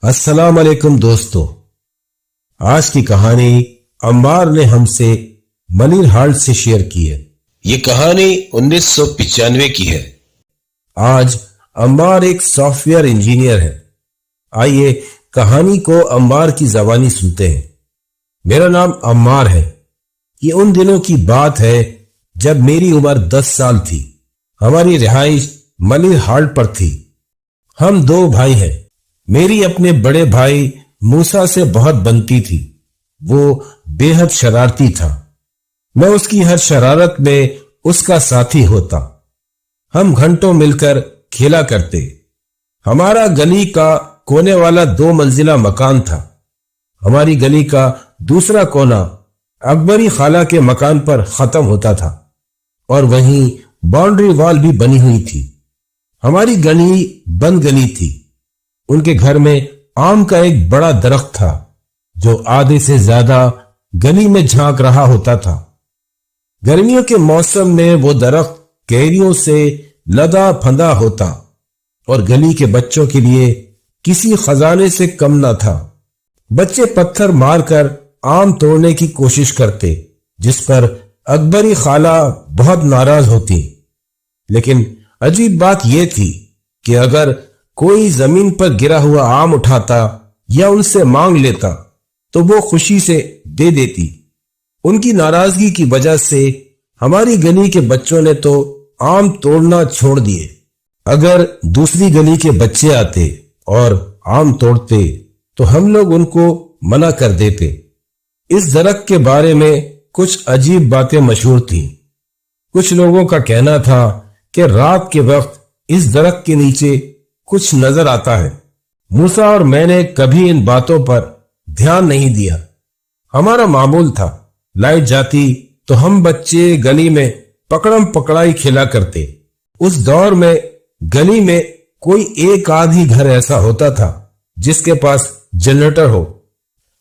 السلام علیکم دوستو، آج کی کہانی عمار نے ہم سے منیر ہالٹ سے شیئر کی ہے۔ یہ کہانی 1995 کی ہے۔ آج عمار ایک سافٹ ویئر انجینئر ہے۔ آئیے کہانی کو عمار کی زبانی سنتے ہیں۔ میرا نام عمار ہے۔ یہ ان دنوں کی بات ہے جب میری عمر 10 سال تھی۔ ہماری رہائش منیر ہالٹ پر تھی۔ ہم 2 بھائی ہیں۔ میری اپنے بڑے بھائی موسیٰ سے بہت بنتی تھی۔ وہ بے حد شرارتی تھا۔ میں اس کی ہر شرارت میں اس کا ساتھی ہوتا۔ ہم گھنٹوں مل کر کھیلا کرتے۔ ہمارا گلی کا کونے والا 2 منزلہ مکان تھا۔ ہماری گلی کا دوسرا کونا اکبری خالہ کے مکان پر ختم ہوتا تھا اور وہیں باؤنڈری وال بھی بنی ہوئی تھی۔ ہماری گلی بند گلی تھی۔ ان کے گھر میں آم کا ایک بڑا درخت تھا جو آدھے سے زیادہ گلی میں جھانک رہا ہوتا تھا۔ گرمیوں کے موسم میں وہ درخت کیریوں سے لدا پھندا ہوتا اور گلی کے بچوں کے لیے کسی خزانے سے کم نہ تھا۔ بچے پتھر مار کر آم توڑنے کی کوشش کرتے، جس پر اکبری خالہ بہت ناراض ہوتی۔ لیکن عجیب بات یہ تھی کہ اگر کوئی زمین پر گرا ہوا آم اٹھاتا یا ان سے مانگ لیتا تو وہ خوشی سے دے دیتی۔ ان کی ناراضگی کی وجہ سے ہماری گلی کے بچوں نے تو آم توڑنا چھوڑ دیے۔ اگر دوسری گلی کے بچے آتے اور آم توڑتے تو ہم لوگ ان کو منع کر دیتے۔ اس درخت کے بارے میں کچھ عجیب باتیں مشہور تھیں۔ کچھ لوگوں کا کہنا تھا کہ رات کے وقت اس درخت کے نیچے کچھ نظر آتا ہے۔ موسیٰ اور میں نے کبھی ان باتوں پر دھیان نہیں دیا۔ ہمارا معمول تھا لائٹ جاتی تو ہم بچے گلی میں پکڑم پکڑائی کھیلا کرتے۔ اس دور میں گلی میں کوئی ایک آدھ ہی گھر ایسا ہوتا تھا جس کے پاس جنریٹر ہو۔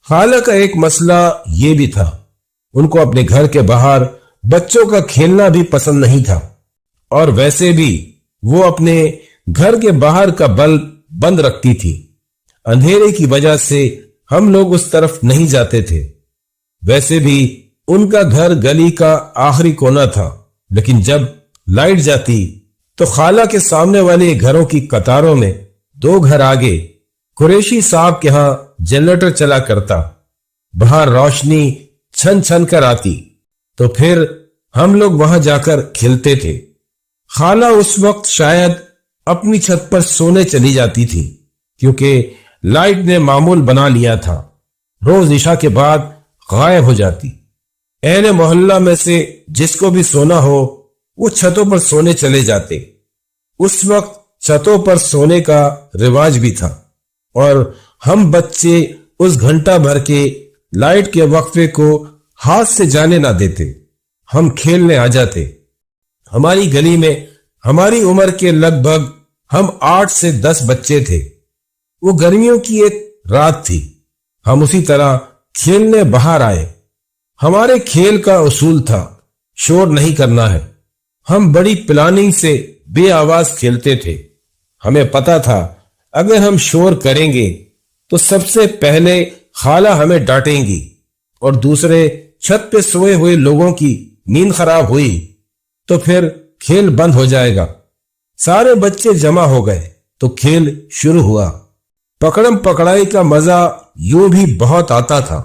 خالہ کا ایک مسئلہ یہ بھی تھا، ان کو اپنے گھر کے باہر بچوں کا کھیلنا بھی پسند نہیں تھا، اور ویسے بھی وہ اپنے گھر کے باہر کا بلب بند رکھتی تھی۔ اندھیرے کی وجہ سے ہم لوگ اس طرف نہیں جاتے تھے۔ ویسے بھی ان کا گھر گلی کا آخری کونا تھا، لیکن جب لائٹ جاتی تو خالہ کے سامنے والے گھروں کی قطاروں میں 2 گھر آگے قریشی صاحب کے ہاں جنریٹر چلا کرتا۔ باہر روشنی چھن چھن کر آتی تو پھر ہم لوگ وہاں جا کر کھیلتے تھے۔ خالہ اس وقت شاید اپنی چھت پر سونے چلی جاتی تھی، کیونکہ لائٹ نے معمول بنا لیا تھا۔ روز عشاء کے بعد غائب ہو جاتی۔ اہل محلہ میں سے جس کو بھی سونا ہو وہ چھتوں پر سونے چلے جاتے۔ اس وقت چھتوں پر سونے کا رواج بھی تھا، اور ہم بچے اس گھنٹہ بھر کے لائٹ کے وقفے کو ہاتھ سے جانے نہ دیتے۔ ہم کھیلنے آ جاتے۔ ہماری گلی میں ہماری عمر کے لگ بھگ ہم 8 سے 10 بچے تھے۔ وہ گرمیوں کی ایک رات تھی۔ ہم اسی طرح کھیلنے باہر آئے۔ ہمارے کھیل کا اصول تھا شور نہیں کرنا ہے۔ ہم بڑی پلاننگ سے بے آواز کھیلتے تھے۔ ہمیں پتا تھا اگر ہم شور کریں گے تو سب سے پہلے خالہ ہمیں ڈانٹیں گی، اور دوسرے چھت پہ سوئے ہوئے لوگوں کی نیند خراب ہوئی تو پھر کھیل بند ہو جائے گا۔ سارے بچے جمع ہو گئے تو کھیل شروع ہوا۔ پکڑم پکڑائی کا مزہ یوں بھی بہت آتا تھا۔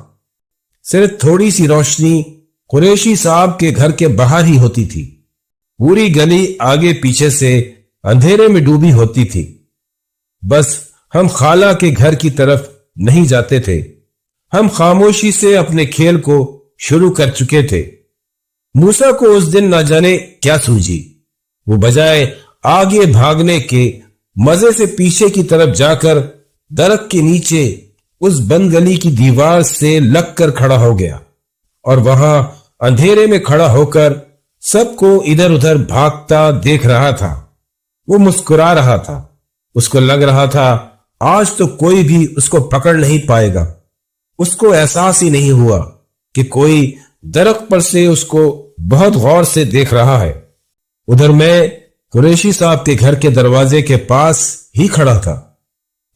صرف تھوڑی سی روشنی قریشی صاحب کے گھر کے باہر ہی ہوتی تھی۔ پوری گلی آگے پیچھے سے اندھیرے میں ڈوبی ہوتی تھی۔ بس ہم خالہ کے گھر کی طرف نہیں جاتے تھے۔ ہم خاموشی سے اپنے کھیل کو شروع کر چکے تھے۔ موسیٰ کو اس دن نہ جانے کیا سوجی، وہ بجائے آگے بھاگنے کے مزے سے پیچھے کی طرف جا کر درخت کے نیچے اس بند گلی کی دیوار سے لگ کر کھڑا ہو گیا، اور وہاں اندھیرے میں کھڑا ہو کر سب کو ادھر ادھر بھاگتا دیکھ رہا تھا۔ وہ مسکرا رہا تھا۔ اس کو لگ رہا تھا آج تو کوئی بھی اس کو پکڑ نہیں پائے گا۔ اس کو احساس ہی نہیں ہوا کہ کوئی درخت پر سے اس کو بہت غور سے دیکھ رہا ہے۔ ادھر میں قریشی صاحب کے گھر کے دروازے کے پاس ہی کھڑا تھا۔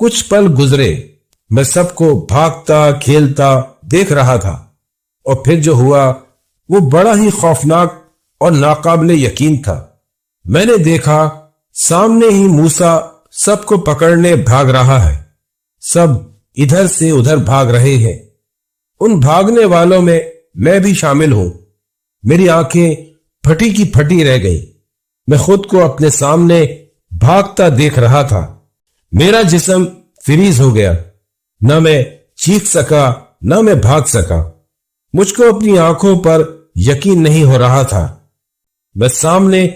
کچھ پل گزرے، میں سب کو بھاگتا کھیلتا دیکھ رہا تھا، اور پھر جو ہوا وہ بڑا ہی خوفناک اور ناقابل یقین تھا۔ میں نے دیکھا سامنے ہی موسیٰ سب کو پکڑنے بھاگ رہا ہے، سب ادھر سے ادھر بھاگ رہے ہیں، ان بھاگنے والوں میں بھی شامل ہوں۔ میری آنکھیں پھٹی کی پھٹی رہ گئی، میں خود کو اپنے سامنے بھاگتا دیکھ رہا تھا۔ میرا جسم فریز ہو گیا، نہ میں چیخ سکا نہ میں بھاگ سکا، مجھ کو اپنی آنکھوں پر یقین نہیں ہو رہا تھا۔ میں سامنے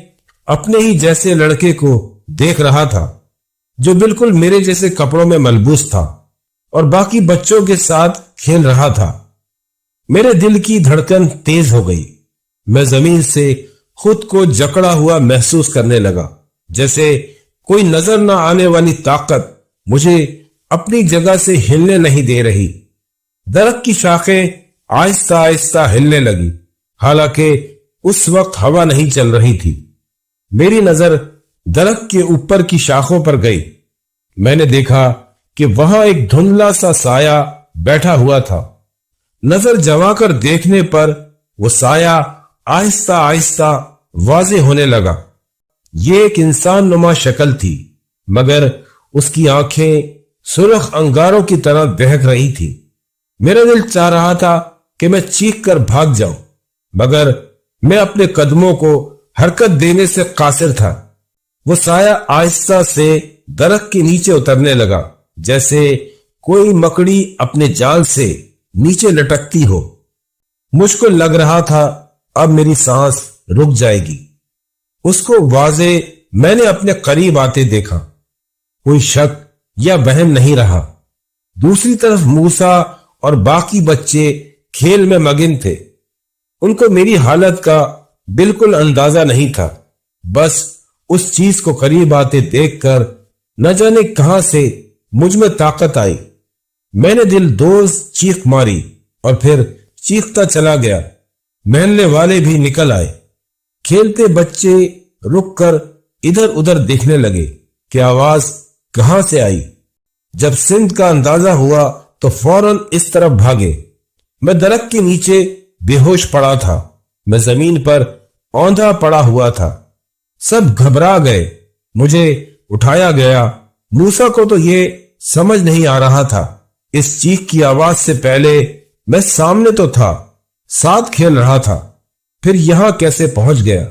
اپنے ہی جیسے لڑکے کو دیکھ رہا تھا جو بالکل میرے جیسے کپڑوں میں ملبوس تھا اور باقی بچوں کے ساتھ کھیل رہا تھا۔ میرے دل کی دھڑکن تیز ہو گئی، میں زمین سے خود کو جکڑا ہوا محسوس کرنے لگا، جیسے کوئی نظر نہ آنے والی طاقت مجھے اپنی جگہ سے ہلنے نہیں دے رہی۔ درخت کی شاخیں آہستہ آہستہ ہلنے لگی، حالانکہ اس وقت ہوا نہیں چل رہی تھی۔ میری نظر درخت کے اوپر کی شاخوں پر گئی، میں نے دیکھا کہ وہاں ایک دھندلا سا سایہ بیٹھا ہوا تھا۔ نظر جما کر دیکھنے پر وہ سایہ آہستہ آہستہ واضح ہونے لگا۔ یہ ایک انسان نما شکل تھی، مگر اس کی آنکھیں سرخ انگاروں کی طرح دہک رہی تھی۔ میرا دل چاہ رہا تھا کہ میں چیخ کر بھاگ جاؤں، مگر میں اپنے قدموں کو حرکت دینے سے قاصر تھا۔ وہ سایہ آہستہ سے درخت کے نیچے اترنے لگا، جیسے کوئی مکڑی اپنے جال سے نیچے لٹکتی ہو۔ مجھ کو لگ رہا تھا اب میری سانس رک جائے گی۔ اس کو واضح میں نے اپنے قریب آتے دیکھا، کوئی شک یا وہم نہیں رہا۔ دوسری طرف موسیٰ اور باقی بچے کھیل میں مگن تھے، ان کو میری حالت کا بالکل اندازہ نہیں تھا۔ بس اس چیز کو قریب آتے دیکھ کر نہ جانے کہاں سے مجھ میں طاقت آئی، میں نے دل دوز چیخ ماری اور پھر چیختا چلا گیا۔ محلے والے بھی نکل آئے، کھیلتے بچے رک کر ادھر ادھر دیکھنے لگے کہ آواز کہاں سے آئی۔ جب سمت کا اندازہ ہوا تو فوراً اس طرف بھاگے۔ میں درخت کے نیچے بے ہوش پڑا تھا، میں زمین پر اوندھا پڑا ہوا تھا۔ سب گھبرا گئے، مجھے اٹھایا گیا۔ موسیٰ کو تو یہ سمجھ نہیں آ رہا تھا، اس چیخ کی آواز سے پہلے میں سامنے تو تھا، ساتھ کھیل رہا تھا، پھر یہاں کیسے پہنچ گیا۔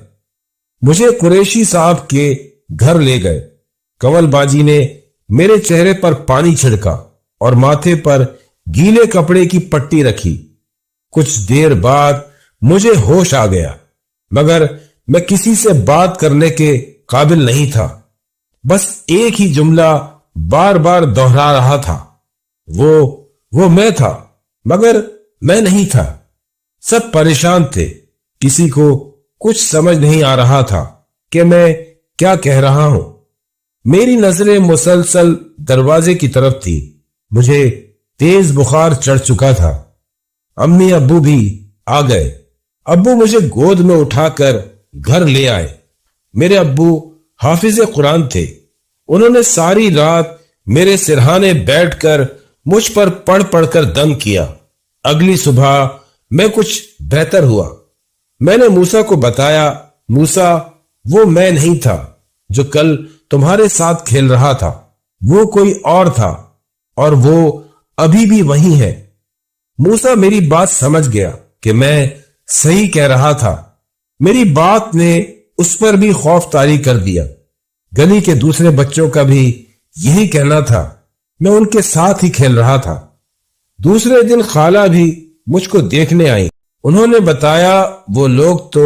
مجھے قریشی صاحب کے گھر لے گئے۔ کنول باجی نے میرے چہرے پر پانی چھڑکا اور ماتھے پر گیلے کپڑے کی پٹی رکھی۔ کچھ دیر بعد مجھے ہوش آ گیا، مگر میں کسی سے بات کرنے کے قابل نہیں تھا۔ بس ایک ہی جملہ بار بار دہرا رہا تھا، وہ میں تھا مگر میں نہیں تھا۔ سب پریشان تھے، کسی کو کچھ سمجھ نہیں آ رہا تھا کہ میں کیا کہہ رہا ہوں۔ میری نظریں مسلسل دروازے کی طرف تھی، مجھے تیز بخار چڑھ چکا تھا۔ امی ابو بھی آ گئے۔ ابو مجھے گود میں اٹھا کر گھر لے آئے۔ میرے ابو حافظ قرآن تھے، انہوں نے ساری رات میرے سرہانے بیٹھ کر مجھ پر پڑھ پڑھ کر دم کیا۔ اگلی صبح میں کچھ بہتر ہوا۔ میں نے موسیٰ کو بتایا، موسیٰ وہ میں نہیں تھا جو کل تمہارے ساتھ کھیل رہا تھا، وہ کوئی اور تھا، اور وہ ابھی بھی وہی ہے۔ موسیٰ میری بات سمجھ گیا کہ میں صحیح کہہ رہا تھا۔ میری بات نے اس پر بھی خوف طاری کر دیا۔ گلی کے دوسرے بچوں کا بھی یہی کہنا تھا، میں ان کے ساتھ ہی کھیل رہا تھا۔ دوسرے دن خالہ بھی مجھ کو دیکھنے آئی۔ انہوں نے بتایا وہ لوگ تو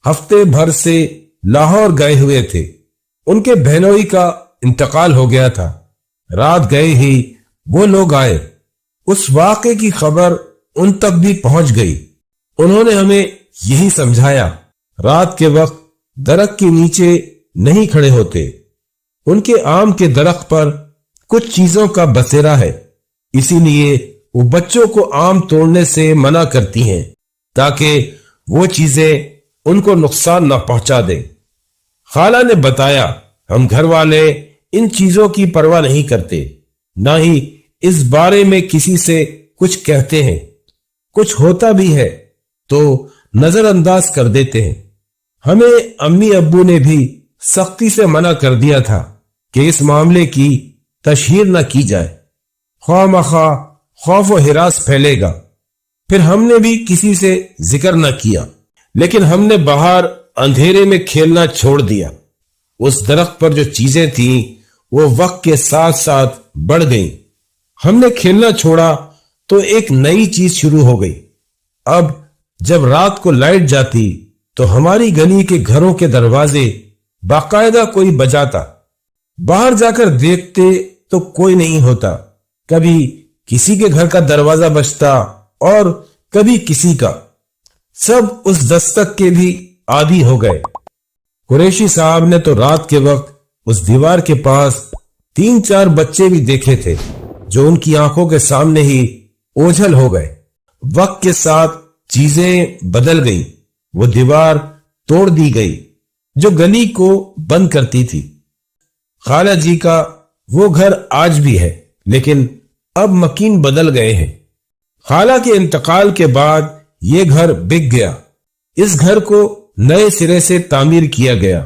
ہفتے بھر سے لاہور گئے ہوئے تھے، ان کے بہنوئی کا انتقال ہو گیا تھا۔ رات گئے ہی وہ لوگ آئے، اس واقعے کی خبر ان تک بھی پہنچ گئی۔ انہوں نے ہمیں یہی سمجھایا، رات کے وقت درخت کے نیچے نہیں کھڑے ہوتے، ان کے آم کے درخت پر کچھ چیزوں کا بسیرا ہے، اسی لیے وہ بچوں کو آم توڑنے سے منع کرتی ہیں تاکہ وہ چیزیں ان کو نقصان نہ پہنچا دے۔ خالہ نے بتایا ہم گھر والے ان چیزوں کی پرواہ نہیں کرتے، نہ ہی اس بارے میں کسی سے کچھ کہتے ہیں. کچھ ہوتا بھی ہے تو نظر انداز کر دیتے ہیں. ہمیں امی ابو نے بھی سختی سے منع کر دیا تھا کہ اس معاملے کی تشہیر نہ کی جائے، خواہ مخواہ خوف و ہراس پھیلے گا. پھر ہم نے بھی کسی سے ذکر نہ کیا، لیکن ہم نے باہر اندھیرے میں کھیلنا چھوڑ دیا. اس درخت پر جو چیزیں تھیں وہ وقت کے ساتھ ساتھ بڑھ گئیں. ہم نے کھیلنا چھوڑا تو ایک نئی چیز شروع ہو گئی. اب جب رات کو لائٹ جاتی تو ہماری گلی کے گھروں کے دروازے باقاعدہ کوئی بجاتا. باہر جا کر دیکھتے تو کوئی نہیں ہوتا. کبھی کسی کے گھر کا دروازہ بجتا اور کبھی کسی کا. سب اس دستک کے بھی عادی ہو گئے. قریشی صاحب نے تو رات کے وقت اس دیوار کے پاس 3-4 بچے بھی دیکھے تھے جو ان کی آنکھوں کے سامنے ہی اوجھل ہو گئے. وقت کے ساتھ چیزیں بدل گئی. وہ دیوار توڑ دی گئی جو گلی کو بند کرتی تھی. خالہ جی کا وہ گھر آج بھی ہے، لیکن اب مکین بدل گئے ہیں. خالہ کے انتقال کے بعد یہ گھر بک گیا. اس گھر کو نئے سرے سے تعمیر کیا گیا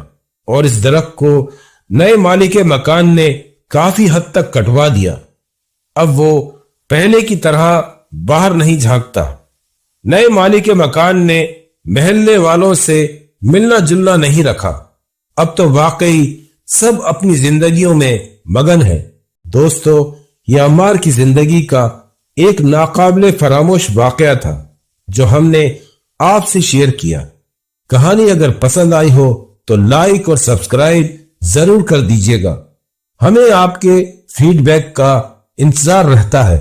اور اس درخت کو نئے مالک مکان نے کافی حد تک کٹوا دیا. اب وہ پہلے کی طرح باہر نہیں جھانکتا. نئے مالک مکان نے محلے والوں سے ملنا جلنا نہیں رکھا. اب تو واقعی سب اپنی زندگیوں میں مگن ہے. دوستو، یہ عمار کی زندگی کا ایک ناقابل فراموش واقعہ تھا جو ہم نے آپ سے شیئر کیا. کہانی اگر پسند آئی ہو تو لائک اور سبسکرائب ضرور کر دیجیے گا. ہمیں آپ کے فیڈ بیک کا انتظار رہتا ہے.